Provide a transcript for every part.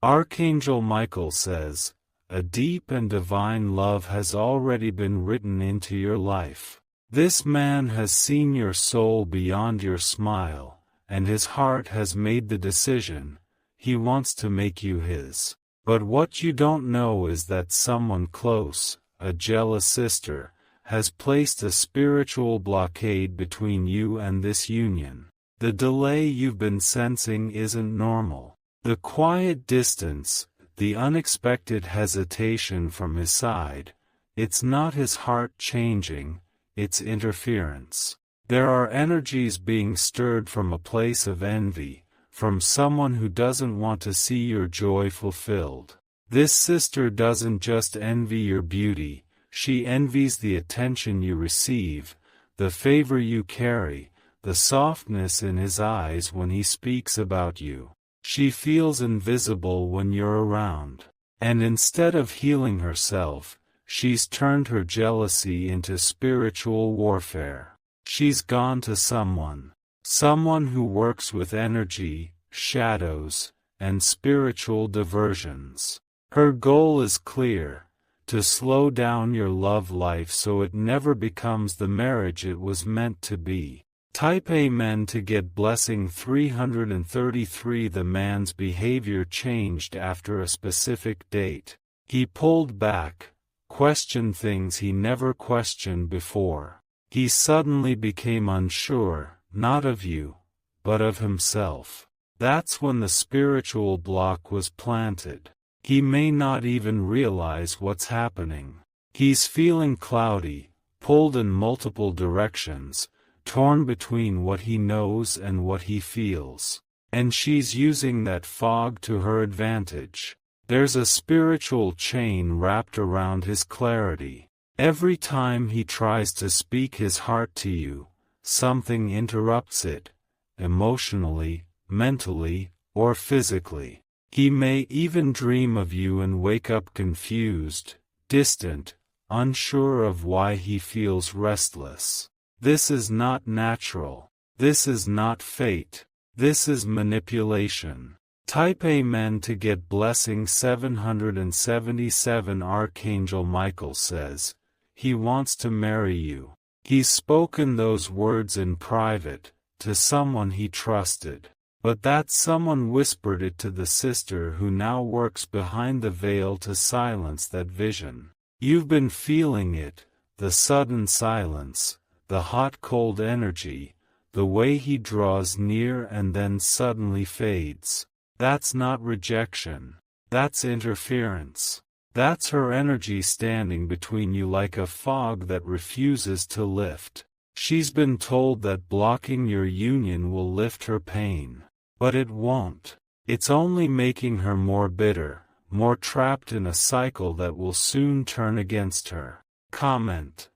Archangel Michael says, a deep and divine love has already been written into your life. This man has seen your soul beyond your smile, and his heart has made the decision. He wants to make you his. But what you don't know is that someone close, a jealous sister, has placed a spiritual blockade between you and this union. The delay you've been sensing isn't normal. The quiet distance, the unexpected hesitation from his side, it's not his heart changing, it's interference. There are energies being stirred from a place of envy, from someone who doesn't want to see your joy fulfilled. This sister doesn't just envy your beauty, she envies the attention you receive, the favor you carry, the softness in his eyes when he speaks about you. She feels invisible when you're around. And instead of healing herself, she's turned her jealousy into spiritual warfare. She's gone to someone who works with energy, shadows, and spiritual diversions. Her goal is clear: to slow down your love life so it never becomes the marriage it was meant to be. Type Amen to get blessing 333. The man's behavior changed after a specific date. He pulled back, questioned things he never questioned before. He suddenly became unsure, not of you, but of himself. That's when the spiritual block was planted. He may not even realize what's happening. He's feeling cloudy, pulled in multiple directions, torn between what he knows and what he feels. And she's using that fog to her advantage. There's a spiritual chain wrapped around his clarity. Every time he tries to speak his heart to you, something interrupts it, emotionally, mentally, or physically. He may even dream of you and wake up confused, distant, unsure of why he feels restless. This is not natural. This is not fate. This is manipulation. Type Amen to get blessing 777. Archangel Michael says, he wants to marry you. He's spoken those words in private, to someone he trusted. But that someone whispered it to the sister who now works behind the veil to silence that vision. You've been feeling it, the sudden silence, the hot-cold energy, the way he draws near and then suddenly fades. That's not rejection. That's interference. That's her energy standing between you like a fog that refuses to lift. She's been told that blocking your union will lift her pain. But it won't. It's only making her more bitter, more trapped in a cycle that will soon turn against her. Comment.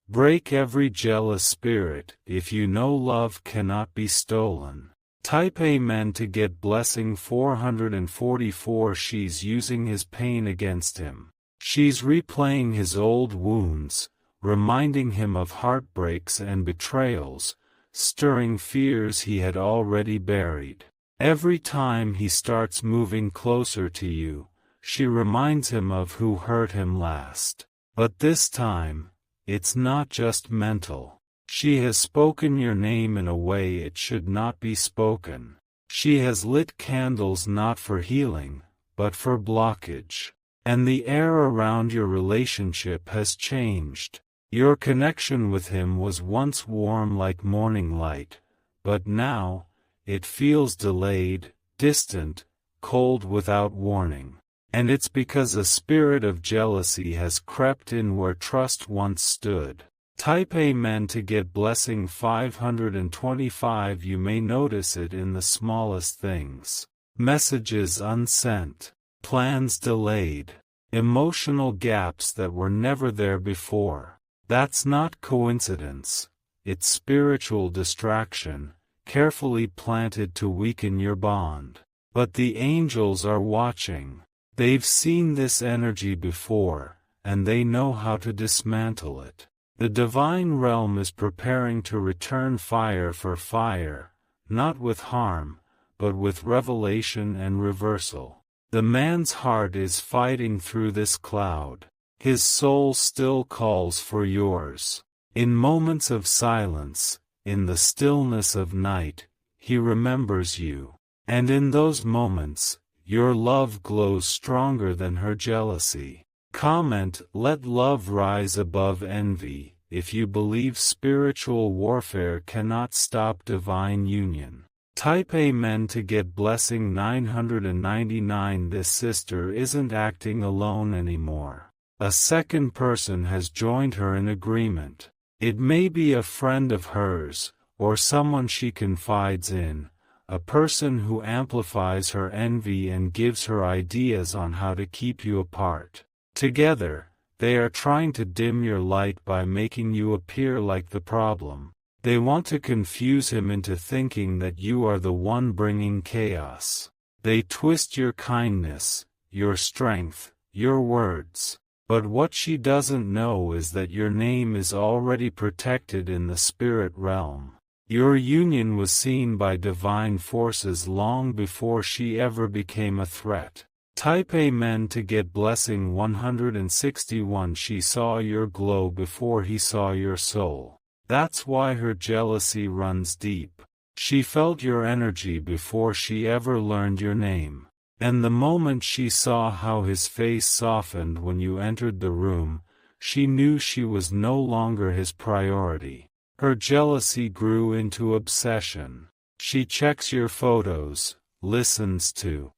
Break every jealous spirit if you know love cannot be stolen. Type Amen to get blessing 444. She's using his pain against him. She's replaying his old wounds, reminding him of heartbreaks and betrayals, stirring fears he had already buried. Every time he starts moving closer to you, she reminds him of who hurt him last. But this time, it's not just mental. She has spoken your name in a way it should not be spoken. She has lit candles not for healing, but for blockage. And the air around your relationship has changed. Your connection with him was once warm like morning light, but now, it feels delayed, distant, cold without warning. And it's because a spirit of jealousy has crept in where trust once stood. Type Amen to get blessing 525. You may notice it in the smallest things. Messages unsent, plans delayed, emotional gaps that were never there before. That's not coincidence. It's spiritual distraction, carefully planted to weaken your bond. But the angels are watching. They've seen this energy before, and they know how to dismantle it. The divine realm is preparing to return fire for fire, not with harm, but with revelation and reversal. The man's heart is fighting through this cloud. His soul still calls for yours. In moments of silence, in the stillness of night, he remembers you. And in those moments, your love glows stronger than her jealousy. Comment: let love rise above envy, if you believe spiritual warfare cannot stop divine union. Type Amen to get blessing 999. This sister isn't acting alone anymore. A second person has joined her in agreement. It may be a friend of hers, or someone she confides in, a person who amplifies her envy and gives her ideas on how to keep you apart. Together, they are trying to dim your light by making you appear like the problem. They want to confuse him into thinking that you are the one bringing chaos. They twist your kindness, your strength, your words. But what she doesn't know is that your name is already protected in the spirit realm. Your union was seen by divine forces long before she ever became a threat. Type Amen to get blessing 161. She saw your glow before he saw your soul. That's why her jealousy runs deep. She felt your energy before she ever learned your name. And the moment she saw how his face softened when you entered the room, she knew she was no longer his priority. Her jealousy grew into obsession. She checks your photos, listens to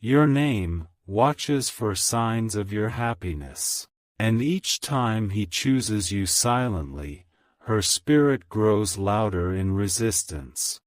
your name, watches for signs of your happiness. And each time he chooses you silently, her spirit grows louder in resistance.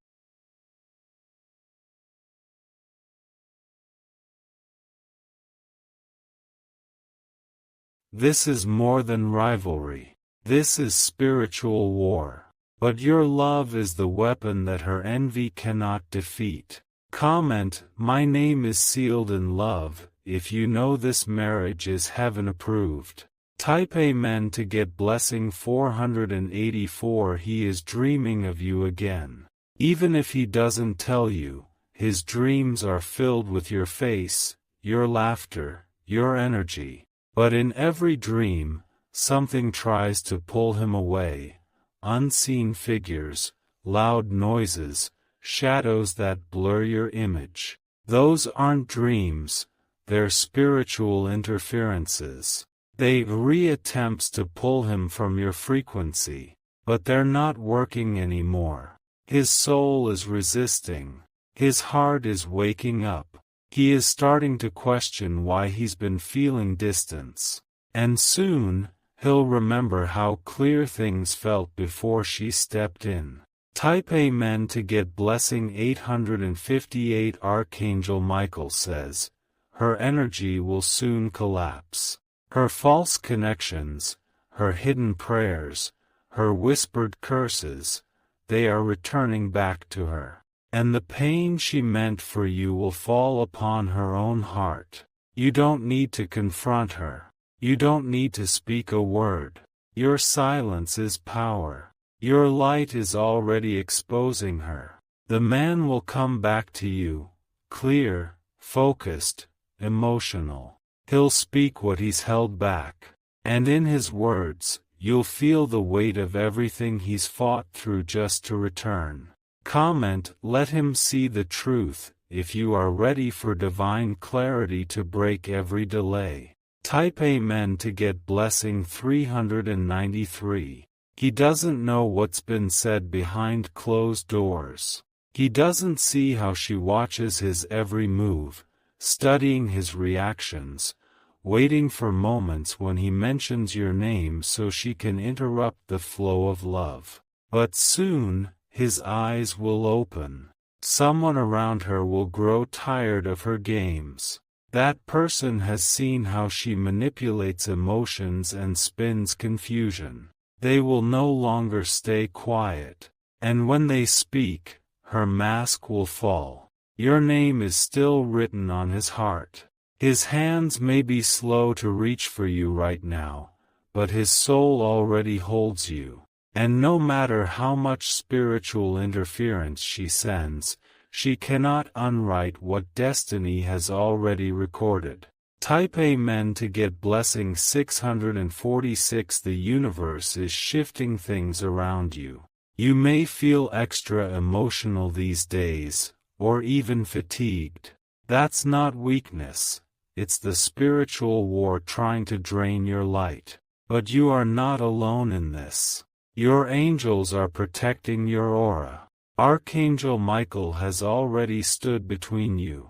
This is more than rivalry. This is spiritual war. But your love is the weapon that her envy cannot defeat. Comment: my name is sealed in love, if you know this marriage is heaven approved. Type Amen to get blessing 484. He is dreaming of you again. Even if he doesn't tell you, his dreams are filled with your face, your laughter, your energy. But in every dream, something tries to pull him away. Unseen figures, loud noises, shadows that blur your image. Those aren't dreams, they're spiritual interferences. They attempts to pull him from your frequency, but they're not working anymore. His soul is resisting. His heart is waking up. He is starting to question why he's been feeling distance. And soon, he'll remember how clear things felt before she stepped in. Type Amen to get blessing 858. Archangel Michael says, her energy will soon collapse. Her false connections, her hidden prayers, her whispered curses, they are returning back to her. And the pain she meant for you will fall upon her own heart. You don't need to confront her. You don't need to speak a word. Your silence is power. Your light is already exposing her. The man will come back to you, clear, focused, emotional. He'll speak what he's held back. And in his words, you'll feel the weight of everything he's fought through just to return. Comment: let him see the truth, if you are ready for divine clarity to break every delay. Type Amen to get blessing 393. He doesn't know what's been said behind closed doors. He doesn't see how she watches his every move, studying his reactions, waiting for moments when he mentions your name so she can interrupt the flow of love. But soon, his eyes will open. Someone around her will grow tired of her games. That person has seen how she manipulates emotions and spins confusion. They will no longer stay quiet. And when they speak, her mask will fall. Your name is still written on his heart. His hands may be slow to reach for you right now, but his soul already holds you. And no matter how much spiritual interference she sends, She cannot unwrite what destiny has already recorded. Type Amen to get blessing 646. The universe is shifting things around you. You may feel extra emotional these days, or even fatigued. That's not weakness. It's the spiritual war trying to drain your light. But you are not alone in this. Your angels are protecting your aura. Archangel Michael has already stood between you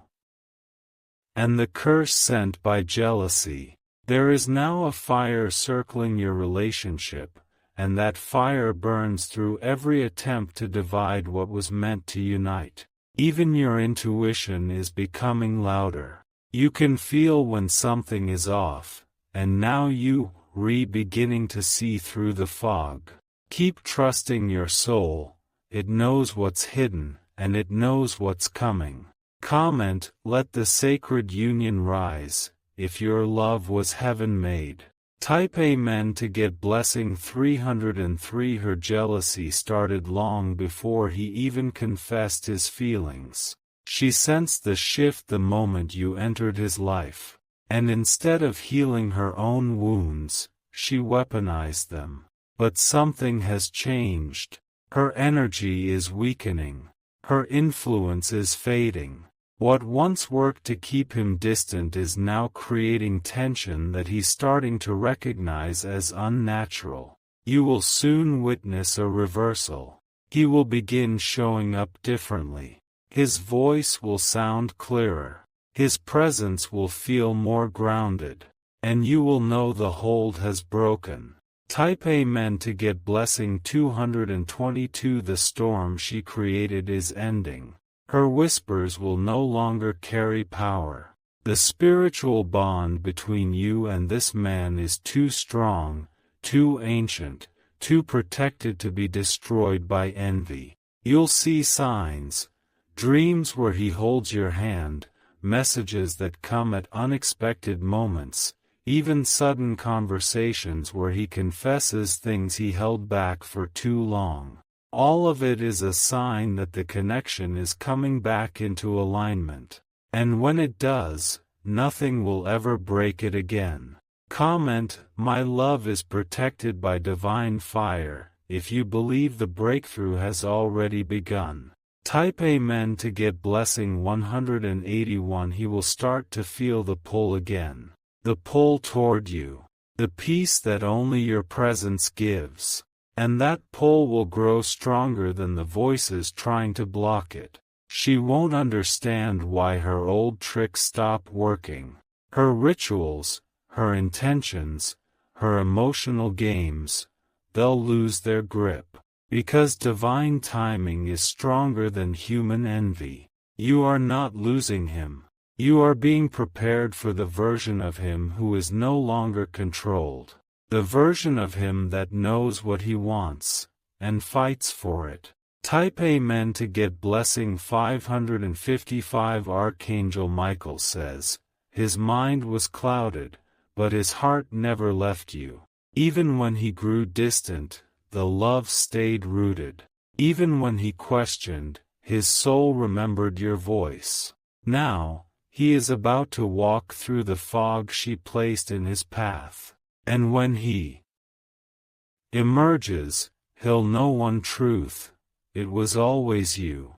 and the curse sent by jealousy. There is now a fire circling your relationship, and that fire burns through every attempt to divide what was meant to unite. Even your intuition is becoming louder. You can feel when something is off, and now you beginning to see through the fog. Keep trusting your soul. It knows what's hidden, and it knows what's coming. Comment, let the sacred union rise, if your love was heaven made. Type Amen to get blessing 303. Her jealousy started long before he even confessed his feelings. She sensed the shift the moment you entered his life, and instead of healing her own wounds, she weaponized them. But something has changed. Her energy is weakening. Her influence is fading. What once worked to keep him distant is now creating tension that he's starting to recognize as unnatural. You will soon witness a reversal. He will begin showing up differently. His voice will sound clearer. His presence will feel more grounded. And you will know the hold has broken. Type Amen to get blessing 222. The storm she created is ending. Her whispers will no longer carry power. The spiritual bond between you and this man is too strong, too ancient, too protected to be destroyed by envy. You'll see signs, dreams where he holds your hand, messages that come at unexpected moments, even sudden conversations where he confesses things he held back for too long. All of it is a sign that the connection is coming back into alignment. And when it does, nothing will ever break it again. Comment, my love is protected by divine fire, if you believe the breakthrough has already begun. Type Amen to get blessing 181. He will start to feel the pull again. The pull toward you. The peace that only your presence gives. And that pull will grow stronger than the voices trying to block it. She won't understand why her old tricks stop working. Her rituals, her intentions, her emotional games, they'll lose their grip. Because divine timing is stronger than human envy. You are not losing him. You are being prepared for the version of him who is no longer controlled. The version of him that knows what he wants, and fights for it. Type Amen to get blessing 555. Archangel Michael says, his mind was clouded, but his heart never left you. Even when he grew distant, the love stayed rooted. Even when he questioned, his soul remembered your voice. Now, he is about to walk through the fog she placed in his path. And when he emerges, he'll know one truth: it was always you.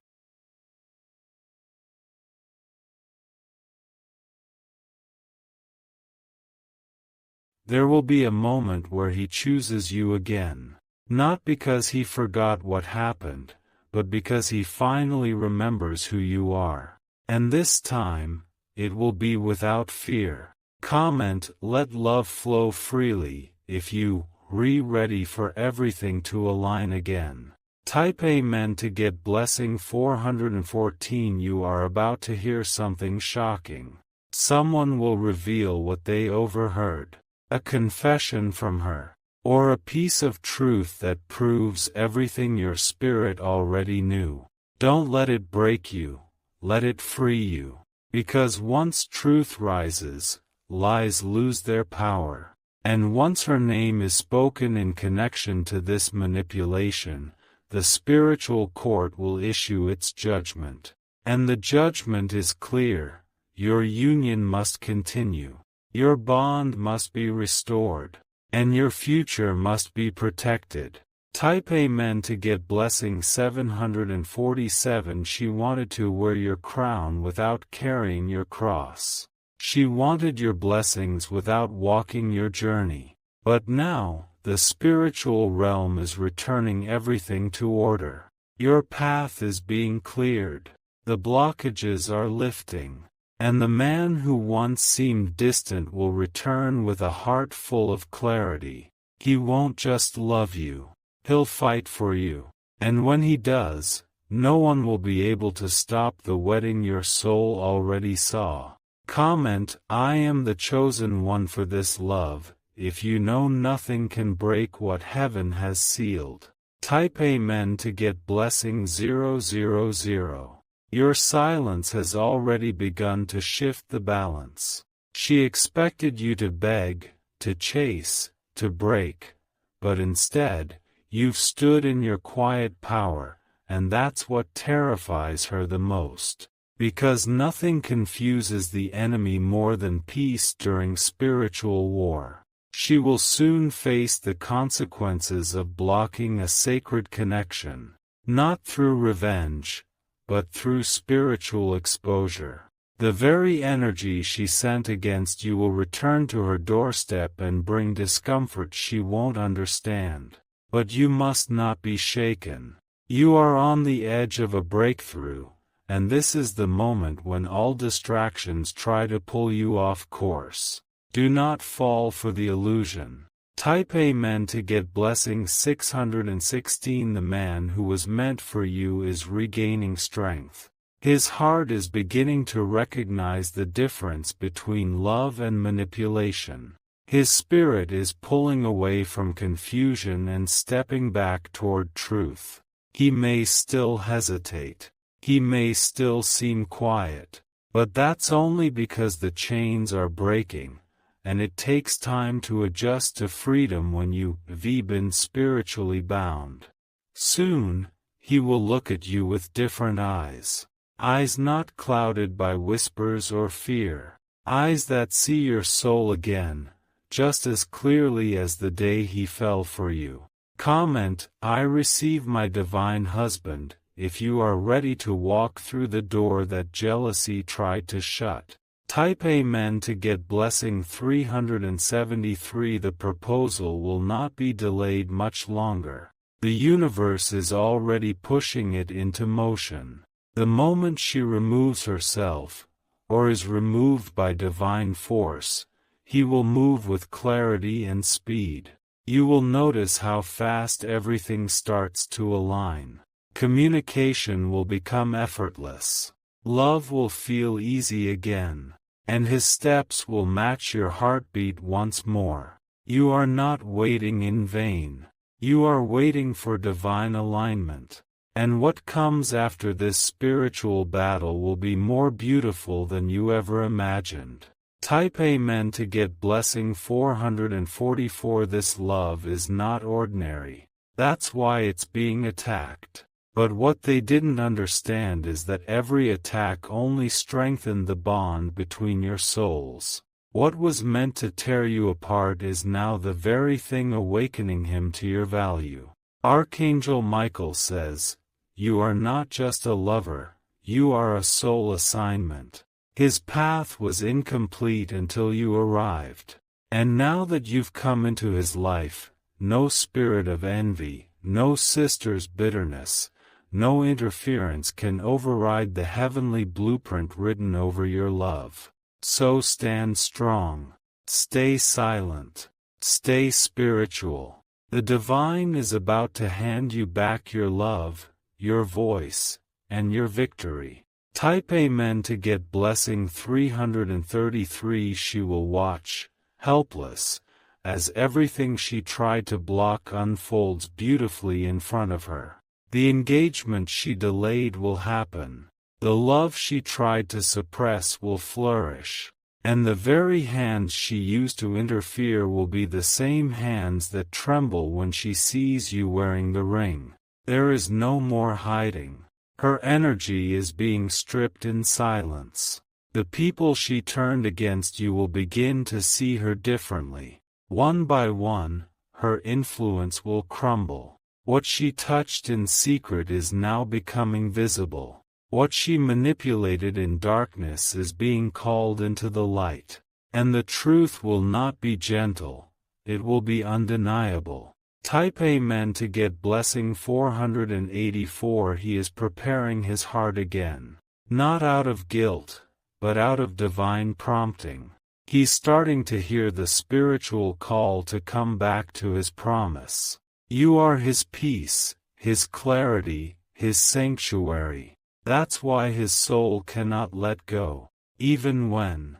There will be a moment where he chooses you again. Not because he forgot what happened, but because he finally remembers who you are. And this time, it will be without fear. Comment, let love flow freely, if you ready for everything to align again. Type Amen to get blessing 414. You are about to hear something shocking. Someone will reveal what they overheard. A confession from her. Or a piece of truth that proves everything your spirit already knew. Don't let it break you. Let it free you. Because once truth rises, lies lose their power. And once her name is spoken in connection to this manipulation, the spiritual court will issue its judgment. And the judgment is clear: your union must continue. Your bond must be restored. And your future must be protected. Type Amen to get blessing 747. She wanted to wear your crown without carrying your cross. She wanted your blessings without walking your journey. But now, the spiritual realm is returning everything to order. Your path is being cleared. The blockages are lifting. And the man who once seemed distant will return with a heart full of clarity. He won't just love you. He'll fight for you. And when he does, no one will be able to stop the wedding your soul already saw. Comment: I am the chosen one for this love. If you know nothing can break what heaven has sealed. Type Amen to get blessing 000. Your silence has already begun to shift the balance. She expected you to beg, to chase, to break. But instead, you've stood in your quiet power, and that's what terrifies her the most. Because nothing confuses the enemy more than peace during spiritual war. She will soon face the consequences of blocking a sacred connection, not through revenge, but through spiritual exposure. The very energy she sent against you will return to her doorstep and bring discomfort she won't understand. But you must not be shaken. You are on the edge of a breakthrough, and this is the moment when all distractions try to pull you off course. Do not fall for the illusion. Type Amen to get blessing 616. The man who was meant for you is regaining strength. His heart is beginning to recognize the difference between love and manipulation. His spirit is pulling away from confusion and stepping back toward truth. He may still hesitate. He may still seem quiet. But that's only because the chains are breaking. And it takes time to adjust to freedom when you've been spiritually bound. Soon, he will look at you with different eyes. Eyes not clouded by whispers or fear. Eyes that see your soul again, just as clearly as the day he fell for you. Comment: I receive my divine husband, if you are ready to walk through the door that jealousy tried to shut. Type Amen to get blessing 373. The proposal will not be delayed much longer. The universe is already pushing it into motion. The moment she removes herself, or is removed by divine force, he will move with clarity and speed. You will notice how fast everything starts to align. Communication will become effortless. Love will feel easy again. And his steps will match your heartbeat once more. You are not waiting in vain. You are waiting for divine alignment. And what comes after this spiritual battle will be more beautiful than you ever imagined. Type Amen to get blessing 444. This love is not ordinary. That's why it's being attacked. But what they didn't understand is that every attack only strengthened the bond between your souls. What was meant to tear you apart is now the very thing awakening him to your value. Archangel Michael says, you are not just a lover, you are a soul assignment. His path was incomplete until you arrived. And now that you've come into his life, no spirit of envy, no sister's bitterness, no interference can override the heavenly blueprint written over your love. So stand strong. Stay silent. Stay spiritual. The divine is about to hand you back your love, your voice, and your victory. Type Amen to get blessing 333. She will watch, helpless, as everything she tried to block unfolds beautifully in front of her. The engagement she delayed will happen. The love she tried to suppress will flourish. And the very hands she used to interfere will be the same hands that tremble when she sees you wearing the ring. There is no more hiding. Her energy is being stripped in silence. The people she turned against you will begin to see her differently. One by one, her influence will crumble. What she touched in secret is now becoming visible. What she manipulated in darkness is being called into the light. And the truth will not be gentle, it will be undeniable. Type Amen to get blessing 484. He is preparing his heart again. Not out of guilt, but out of divine prompting. He's starting to hear the spiritual call to come back to his promise. You are his peace, his clarity, his sanctuary. That's why his soul cannot let go, even when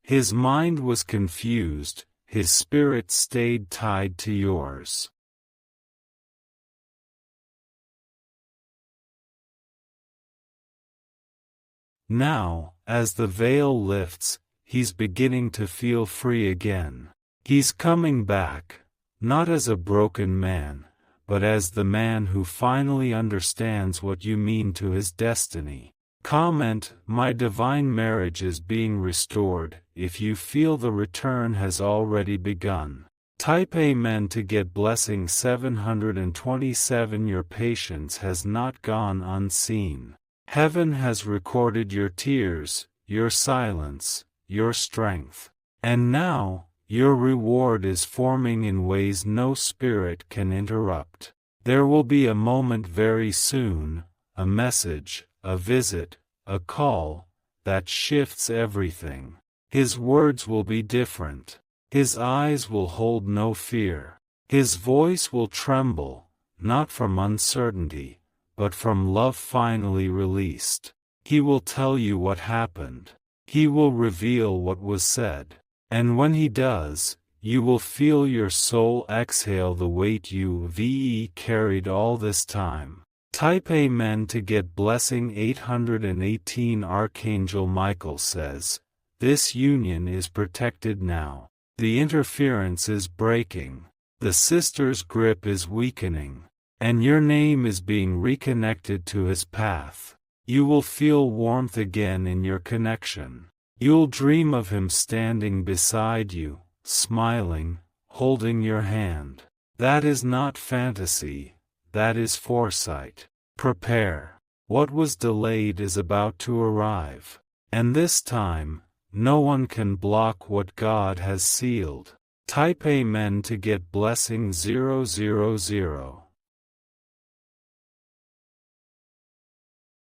his mind was confused, his spirit stayed tied to yours. Now, as the veil lifts, he's beginning to feel free again. He's coming back, not as a broken man, but as the man who finally understands what you mean to his destiny. Comment, my divine marriage is being restored, if you feel the return has already begun. Type Amen to get blessing 727. Your patience has not gone unseen. Heaven has recorded your tears, your silence, your strength. And now, your reward is forming in ways no spirit can interrupt. There will be a moment very soon, a message, a visit, a call, that shifts everything. His words will be different. His eyes will hold no fear. His voice will tremble, not from uncertainty, but from love finally released. He will tell you what happened. He will reveal what was said. And when he does, you will feel your soul exhale the weight you've carried all this time. Type Amen to get blessing 818. Archangel Michael says, this union is protected now. The interference is breaking. The sister's grip is weakening. And your name is being reconnected to his path. You will feel warmth again in your connection. You'll dream of him standing beside you, smiling, holding your hand. That is not fantasy, that is foresight. Prepare. What was delayed is about to arrive. And this time, no one can block what God has sealed. Type Amen to get blessing 000.